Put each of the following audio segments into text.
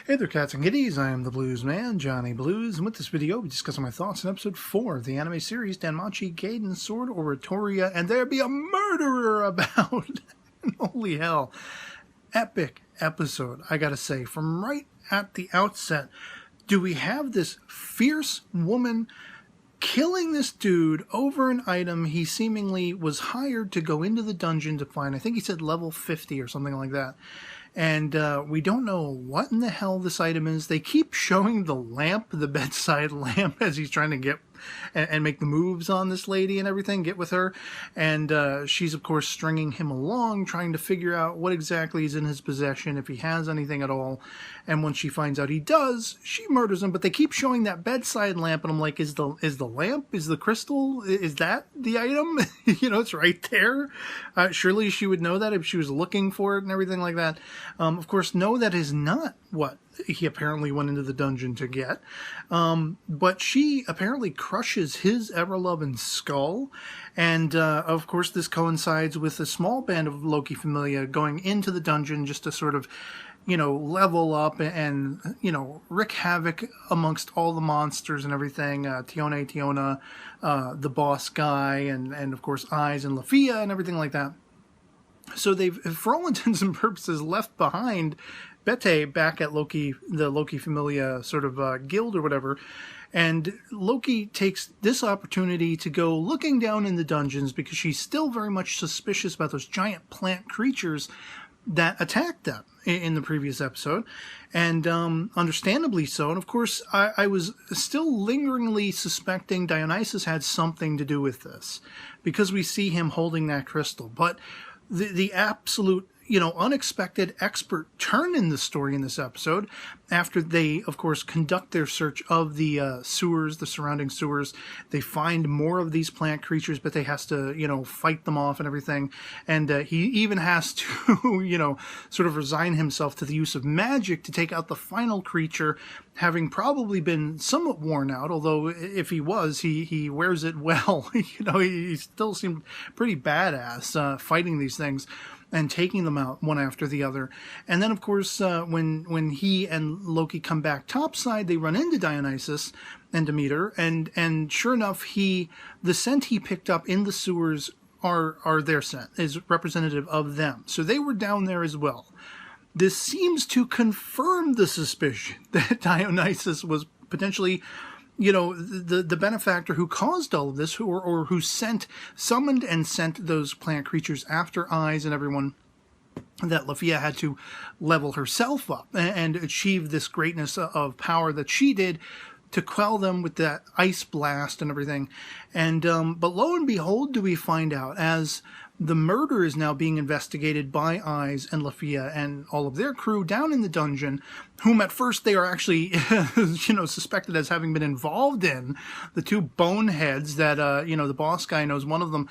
Hey there, cats and kitties. I am the Blues Man, Johnny Blues, and with this video, we'll be discussing my thoughts on episode 4 of the anime series DanMachi Gaiden Sword Oratoria, and there be a murderer about. Holy hell. Epic episode, I gotta say. From right at the outset, do we have this fierce woman killing this dude over an item he seemingly was hired to go into the dungeon to find. I think he said level 50 or something like that. And we don't know what in the hell this item is. They keep showing the lamp, the bedside lamp, as he's trying to get and make the moves on this lady and everything, get with her. And she's, of course, stringing him along, trying to figure out what exactly is in his possession, if he has anything at all. And once she finds out he does, she murders him. But they keep showing that bedside lamp, and I'm like, is the lamp, is the crystal, is that the item? You know, it's right there. Surely she would know that if she was looking for it and everything like that. Of course, no, that is not what he apparently went into the dungeon to get. But she apparently crushes his ever-loving skull. And, of course, this coincides with a small band of Loki Familia going into the dungeon just to sort of, you know, level up and, you know, wreak havoc amongst all the monsters and everything. Tiona, the boss guy, and of course, Eyes and Lafia and everything like that. So they've, for all intents and purposes, left behind Bete back at the Loki Familia sort of guild or whatever. And Loki takes this opportunity to go looking down in the dungeons because she's still very much suspicious about those giant plant creatures that attacked them in the previous episode. And understandably so. And of course, I was still lingeringly suspecting Dionysus had something to do with this because we see him holding that crystal. But the absolute, you know, unexpected expert turn in the story in this episode, after they, of course, conduct their search of the sewers, the surrounding sewers, they find more of these plant creatures, but they has to, you know, fight them off and everything. And he even has to, you know, sort of resign himself to the use of magic to take out the final creature, having probably been somewhat worn out, although if he was, he wears it well. You know, he still seemed pretty badass fighting these things and taking them out one after the other. And then, of course, when he and Loki come back topside, they run into Dionysus and Demeter, and sure enough, the scent he picked up in the sewers are their scent, is representative of them. So they were down there as well. This seems to confirm the suspicion that Dionysus was potentially, you know, the benefactor who caused all of this, or who summoned and sent those plant creatures after Eyes and everyone, that Lafia had to level herself up and achieve this greatness of power that she did to quell them with that ice blast and everything. And but lo and behold, do we find out, as the murder is now being investigated by Eyes and Lafia and all of their crew down in the dungeon, whom at first they are actually, you know, suspected as having been involved in. The two boneheads that, you know, the boss guy knows one of them.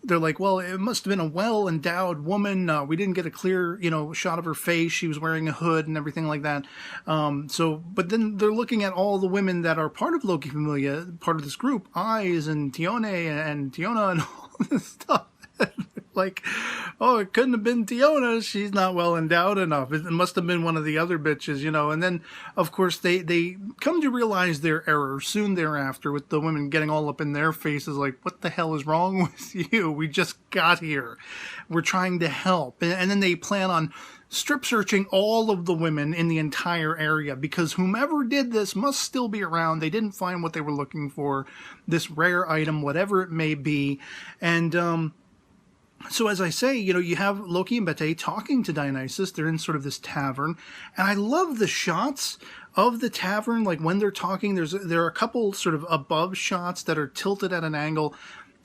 They're like, well, it must have been a well-endowed woman. We didn't get a clear, you know, shot of her face. She was wearing a hood and everything like that. But then they're looking at all the women that are part of Loki Familia, part of this group, Eyes and Tiona and all this stuff. Like, oh, it couldn't have been Tiona. She's not well endowed enough. It must have been one of the other bitches, you know. And then, of course, they come to realize their error soon thereafter, with the women getting all up in their faces like, what the hell is wrong with you? We just got here. We're trying to help. And then they plan on strip searching all of the women in the entire area, because whomever did this must still be around. They didn't find what they were looking for, this rare item, whatever it may be. And so as I say, you know, you have Loki and Bete talking to Dionysus. They're in sort of this tavern. And I love the shots of the tavern. Like when they're talking, there are a couple sort of above shots that are tilted at an angle.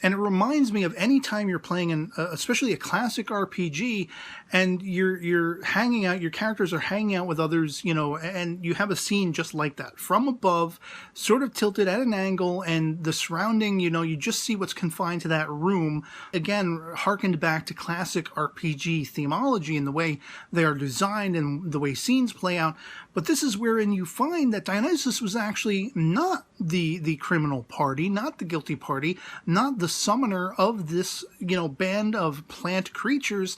And it reminds me of any time you're playing especially a classic RPG, and you're hanging out, your characters are hanging out with others, you know, and you have a scene just like that, from above, sort of tilted at an angle, and the surrounding, you know, you just see what's confined to that room. Again, harkened back to classic RPG themology in the way they are designed and the way scenes play out. But this is wherein you find that Dionysus was actually not the criminal party, not the guilty party, not the summoner of this, you know, band of plant creatures.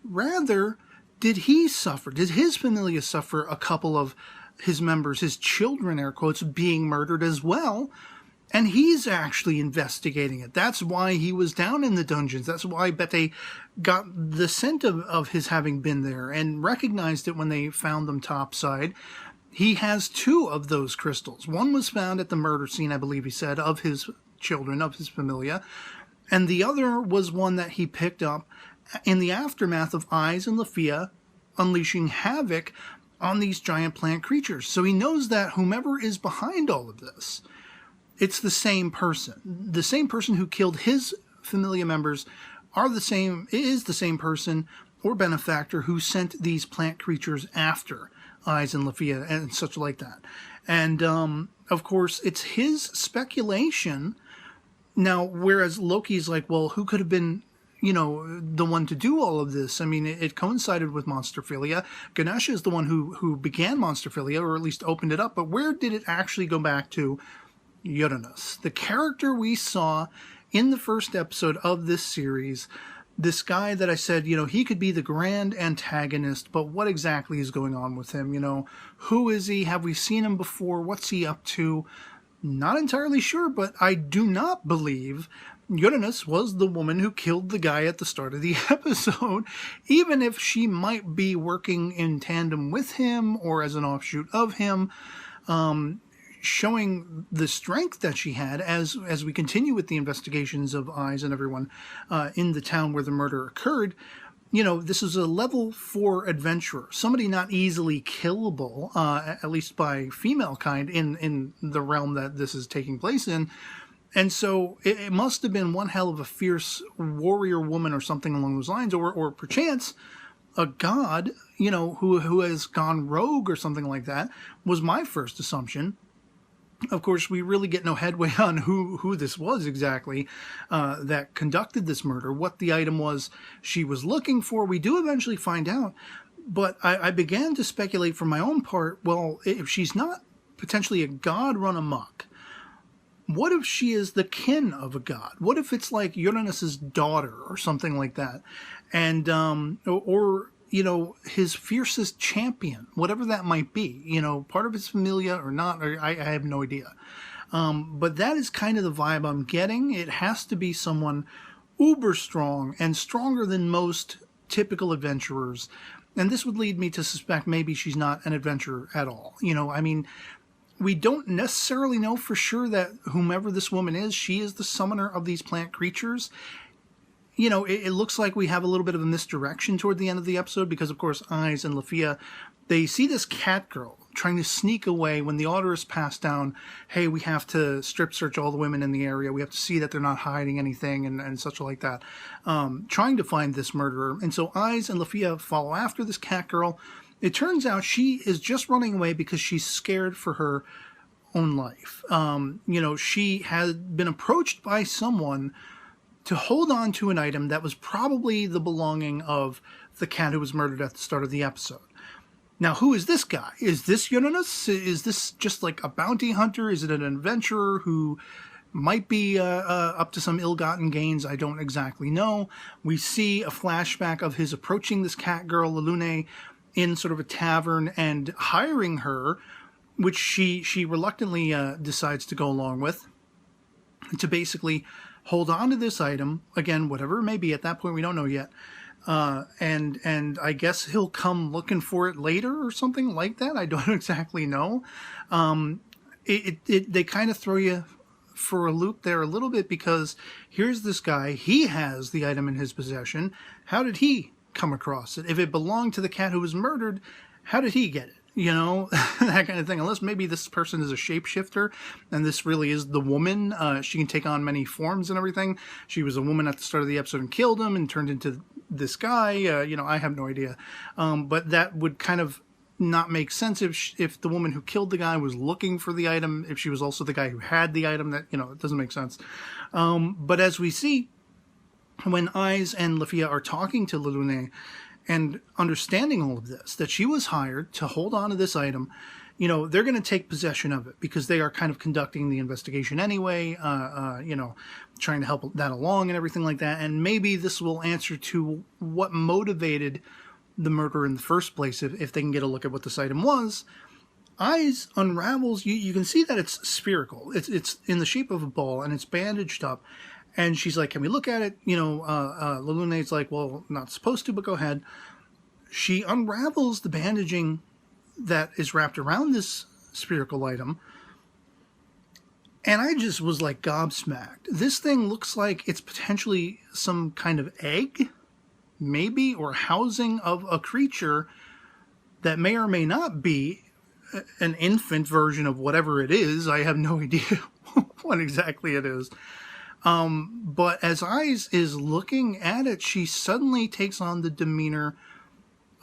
Rather, did he suffer? Did his familia suffer a couple of his members, his children, air quotes, being murdered as well? And he's actually investigating it. That's why he was down in the dungeons. That's why Bete got the scent of his having been there and recognized it when they found them topside. He has 2 of those crystals. One was found at the murder scene, I believe he said, of his children, of his familia. And the other was one that he picked up in the aftermath of Eyes and Lafia unleashing havoc on these giant plant creatures. So he knows that whomever is behind all of this, it's the same person. The same person who killed his familia members is the same person or benefactor who sent these plant creatures after Eyes and Lafia and such like that. And, of course, it's his speculation. Now, whereas Loki's like, well, who could have been, the one to do all of this? I mean, it coincided with Monsterphilia. Ganesha is the one who began Monsterphilia, or at least opened it up. But where did it actually go back to? Uranus, the character we saw in the first episode of this series, this guy that I said, he could be the grand antagonist, but what exactly is going on with him? Who is he? Have we seen him before? What's he up to? Not entirely sure, but I do not believe Uranus was the woman who killed the guy at the start of the episode, even if she might be working in tandem with him or as an offshoot of him. Showing the strength that she had as we continue with the investigations of Eyes and everyone in the town where the murder occurred. This is a level 4 adventurer, somebody not easily killable, at least by female kind in the realm that this is taking place in. And so it must have been one hell of a fierce warrior woman or something along those lines, or perchance a god, who has gone rogue or something like that, was my first assumption. Of course, we really get no headway on who this was exactly that conducted this murder, what the item was she was looking for. We do eventually find out, but I began to speculate for my own part, well, if she's not potentially a god run amok, what if she is the kin of a god? What if it's like Uranus's daughter or something like that? And, or his fiercest champion, whatever that might be, part of his familia or not, or I have no idea. But that is kind of the vibe I'm getting. It has to be someone uber strong and stronger than most typical adventurers. And this would lead me to suspect maybe she's not an adventurer at all. We don't necessarily know for sure that whomever this woman is, she is the summoner of these plant creatures. It looks like we have a little bit of a misdirection toward the end of the episode because, of course, Eyes and Lafia, they see this cat girl trying to sneak away when the order is passed down. Hey, we have to strip search all the women in the area. We have to see that they're not hiding anything and such like that, trying to find this murderer. And so Eyes and Lafia follow after this cat girl. It turns out she is just running away because she's scared for her own life. She had been approached by someone to hold on to an item that was probably the belonging of the cat who was murdered at the start of the episode. Now, who is this guy? Is this Uranus? Is this just like a bounty hunter? Is it an adventurer who might be up to some ill-gotten gains? I don't exactly know. We see a flashback of his approaching this cat girl, Lilune, in sort of a tavern and hiring her, which she reluctantly decides to go along with, to basically hold on to this item, again, whatever it may be, at that point we don't know yet, and I guess he'll come looking for it later or something like that. I don't exactly know. They kind of throw you for a loop there a little bit because here's this guy, he has the item in his possession. How did he come across it? If it belonged to the cat who was murdered, how did he get it? That kind of thing. Unless maybe this person is a shapeshifter and this really is the woman. She can take on many forms and everything. She was a woman at the start of the episode and killed him and turned into this guy. I have no idea. But that would kind of not make sense if the woman who killed the guy was looking for the item, if she was also the guy who had the item. That, it doesn't make sense. But as we see, when Eyes and Lafia are talking to Lilune, and understanding all of this, that she was hired to hold on to this item, they're going to take possession of it because they are kind of conducting the investigation anyway, trying to help that along and everything like that. And maybe this will answer to what motivated the murder in the first place, if they can get a look at what this item was. Eyes unravels. You can see that it's spherical. It's in the shape of a ball, and it's bandaged up. And she's like, can we look at it? Lulune's like, well, not supposed to, but go ahead. She unravels the bandaging that is wrapped around this spherical item. And I just was like gobsmacked. This thing looks like it's potentially some kind of egg, maybe, or housing of a creature that may or may not be an infant version of whatever it is. I have no idea what exactly it is. But as Eyes is looking at it, she suddenly takes on the demeanor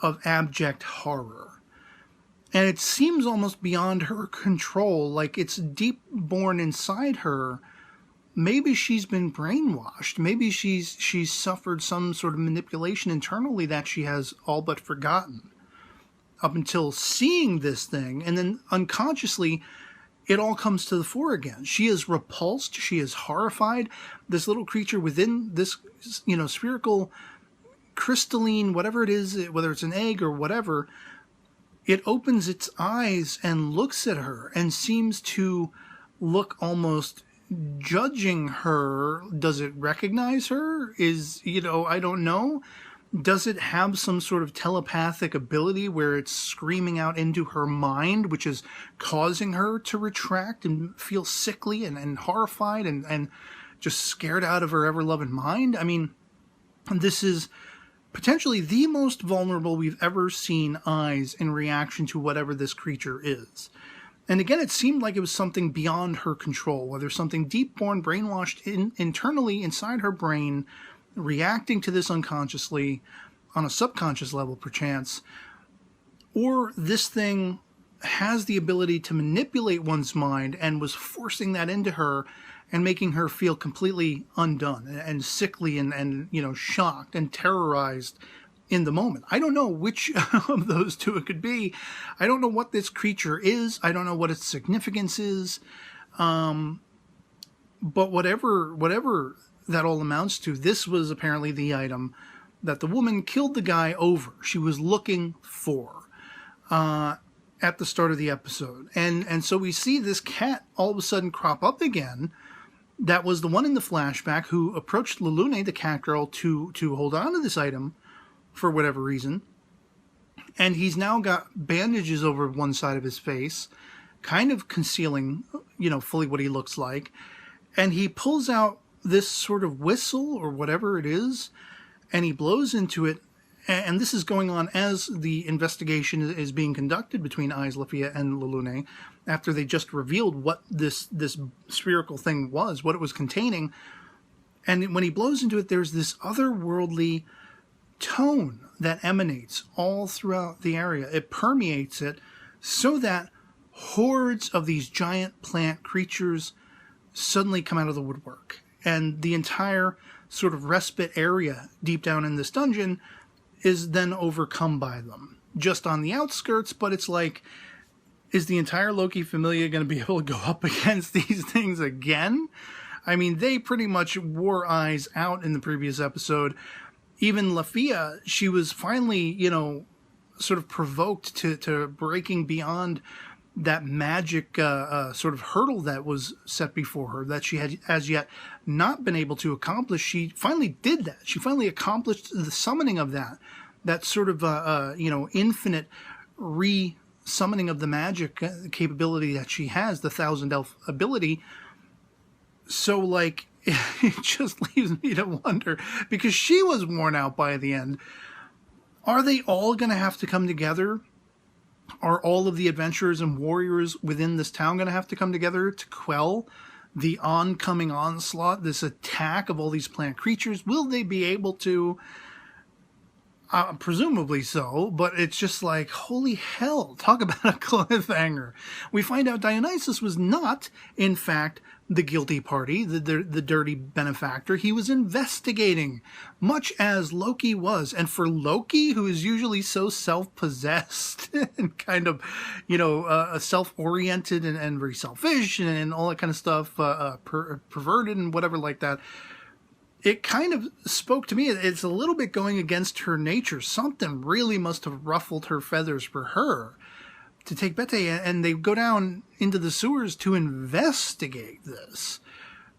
of abject horror. And it seems almost beyond her control, like it's deep born inside her. Maybe she's been brainwashed. Maybe she's suffered some sort of manipulation internally that she has all but forgotten up until seeing this thing. And then unconsciously, it all comes to the fore again. She is repulsed. She is horrified. This little creature within this, spherical, crystalline, whatever it is, whether it's an egg or whatever, it opens its eyes and looks at her and seems to look almost judging her. Does it recognize her? I don't know. Does it have some sort of telepathic ability where it's screaming out into her mind, which is causing her to retract and feel sickly and horrified and just scared out of her ever-loving mind? I mean, this is potentially the most vulnerable we've ever seen Eyes in reaction to whatever this creature is. And again, it seemed like it was something beyond her control, whether something deep-born, brainwashed internally inside her brain, reacting to this unconsciously, on a subconscious level perchance, or this thing has the ability to manipulate one's mind and was forcing that into her and making her feel completely undone and sickly and shocked and terrorized in the moment. I don't know which of those two it could be. I don't know what this creature is. I don't know what its significance is. But whatever that all amounts to, this was apparently the item that the woman killed the guy over. She was looking for at the start of the episode. And so we see this cat all of a sudden crop up again. That was the one in the flashback who approached Lulune, the cat girl, to hold on to this item for whatever reason. And he's now got bandages over one side of his face, kind of concealing, fully what he looks like. And he pulls out this sort of whistle or whatever it is, and he blows into it. And this is going on as the investigation is being conducted between Eyes, Lafia, and Lulune, after they just revealed what this spherical thing was, what it was containing. And when he blows into it, there's this otherworldly tone that emanates all throughout the area. It permeates it so that hordes of these giant plant creatures suddenly come out of the woodwork. And the entire sort of respite area deep down in this dungeon is then overcome by them. Just on the outskirts, but it's like, is the entire Loki Familia going to be able to go up against these things again? I mean, they pretty much wore Eyes out in the previous episode. Even Lafia, she was finally, sort of provoked to breaking beyond that magic sort of hurdle that was set before her that she had as yet not been able to accomplish. She finally did that. She finally accomplished the summoning of that sort of, infinite re-summoning of the magic capability that she has, the Thousand Elf ability. So, like, it just leaves me to wonder, because she was worn out by the end. Are they all going to have to come together? Are all of the adventurers and warriors within this town going to have to come together to quell the oncoming onslaught, this attack of all these plant creatures? Will they be able to? Presumably so, but it's just like, holy hell, talk about a cliffhanger. We find out Dionysus was not, in fact, the guilty party, the dirty benefactor. He was investigating, much as Loki was. And for Loki, who is usually so self-possessed and kind of, self-oriented and very selfish and all that kind of stuff, perverted and whatever like that, it kind of spoke to me. It's a little bit going against her nature. Something really must have ruffled her feathers for her to take Bettei, and they go down into the sewers to investigate this.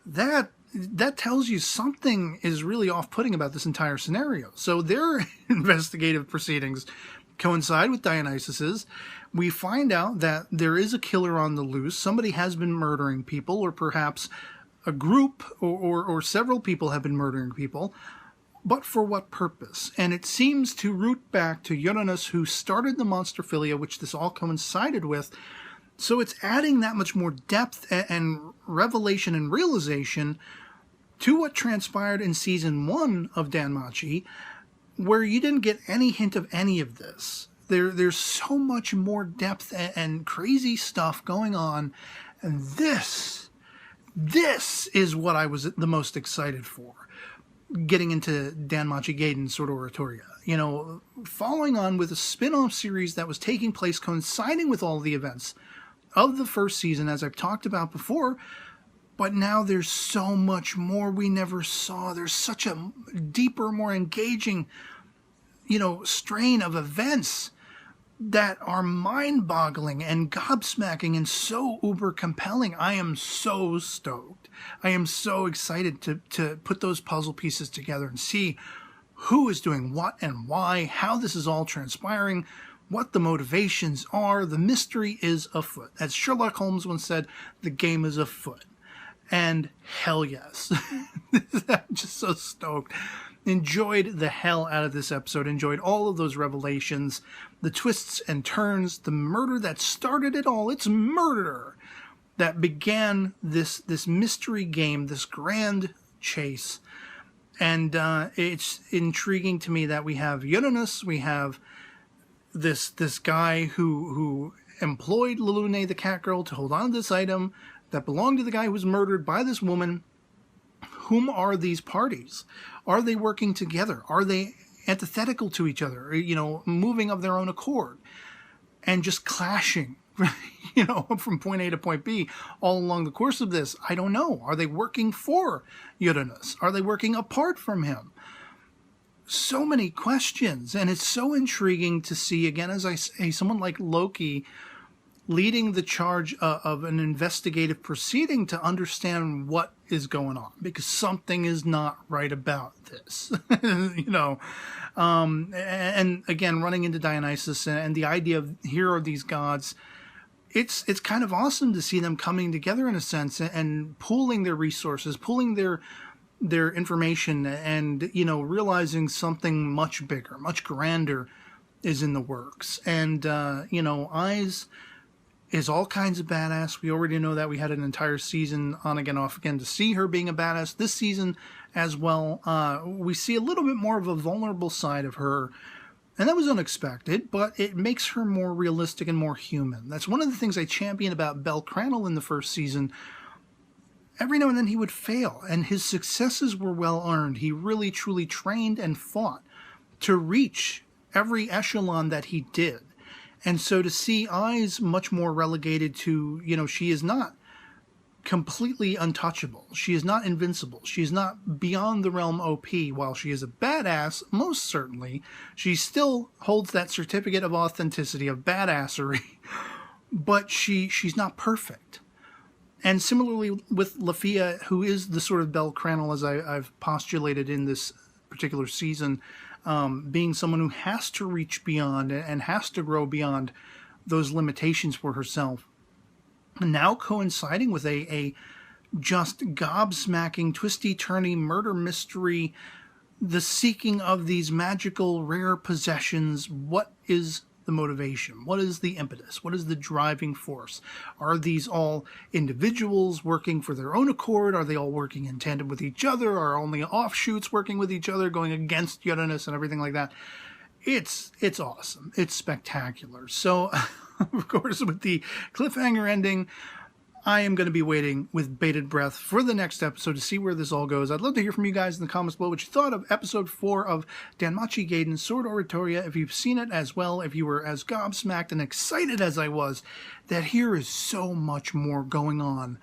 That tells you something is really off-putting about this entire scenario. So their investigative proceedings coincide with Dionysus's. We find out that there is a killer on the loose. Somebody has been murdering people, or perhaps a group or several people have been murdering people. But for what purpose? And it seems to root back to Uranus, who started the Monsterphilia, which this all coincided with. So it's adding that much more depth and revelation and realization to what transpired in Season 1 of DanMachi, where you didn't get any hint of any of this. There's so much more depth and crazy stuff going on, and this is what I was the most excited for, getting into DanMachi Gaiden Sword Oratoria. You know, following on with a spin-off series that was taking place coinciding with all the events of the first season, as I've talked about before, but now there's so much more we never saw. There's such a deeper, more engaging, strain of events that are mind-boggling and gobsmacking and so uber compelling. I am so stoked. I am so excited to put those puzzle pieces together and see who is doing what and why, how this is all transpiring, what the motivations are. The mystery is afoot. As Sherlock Holmes once said, the game is afoot. And hell yes. I'm just so stoked. Enjoyed the hell out of this episode. Enjoyed all of those revelations, the twists and turns, the murder that started it all. It's murder that began this mystery game, this grand chase. And it's intriguing to me that we have Uranus, we have this guy who employed Lulune, the cat girl, to hold on to this item that belonged to the guy who was murdered by this woman. Whom are these parties? Are they working together? Are they antithetical to each other? Moving of their own accord and just clashing, from point A to point B all along the course of this? I don't know. Are they working for Uranus? Are they working apart from him? So many questions, and it's so intriguing to see, again, as I say, someone like Loki leading the charge of an investigative proceeding to understand what is going on, because something is not right about this, and again, running into Dionysus and the idea of here are these gods. It's kind of awesome to see them coming together in a sense and pooling their resources, pooling their information, and realizing something much bigger, much grander is in the works. And Eyes is all kinds of badass. We already know that. We had an entire season on again, off again to see her being a badass. This season as well, we see a little bit more of a vulnerable side of her, and that was unexpected, but it makes her more realistic and more human. That's one of the things I champion about Bel Cranel in the first season. Every now and then he would fail, and his successes were well earned. He really, truly trained and fought to reach every echelon that he did. And so to see Eyes much more relegated to, she is not completely untouchable. She is not invincible. She is not beyond the realm OP. While she is a badass, most certainly, she still holds that certificate of authenticity, of badassery, but she's not perfect. And similarly with Lafia, who is the sort of Bel Cranel, as I've postulated in this particular season, being someone who has to reach beyond and has to grow beyond those limitations for herself. And now coinciding with a just gobsmacking, twisty-turny murder mystery, the seeking of these magical, rare possessions. What is the motivation? What is the impetus? What is the driving force? Are these all individuals working for their own accord? Are they all working in tandem with each other? Are only offshoots working with each other, going against Uranus and everything like that? It's awesome. It's spectacular. So, of course, with the cliffhanger ending, I am going to be waiting with bated breath for the next episode to see where this all goes. I'd love to hear from you guys in the comments below what you thought of episode 4 of DanMachi Gaiden Sword Oratoria. If you've seen it as well, if you were as gobsmacked and excited as I was, that here is so much more going on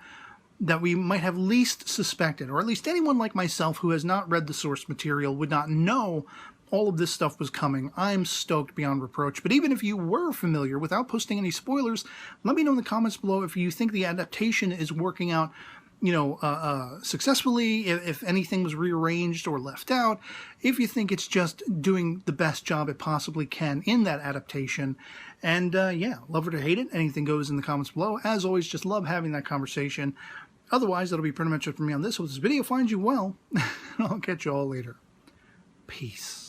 that we might have least suspected, or at least anyone like myself who has not read the source material would not know all of this stuff was coming. I'm stoked beyond reproach. But even if you were familiar, without posting any spoilers, let me know in the comments below if you think the adaptation is working out, you know, successfully, if anything was rearranged or left out, if you think it's just doing the best job it possibly can in that adaptation. And yeah, love it or hate it, anything goes in the comments below. As always, just love having that conversation. Otherwise, that'll be pretty much it for me on this. Hope this video finds you well. I'll catch you all later. Peace.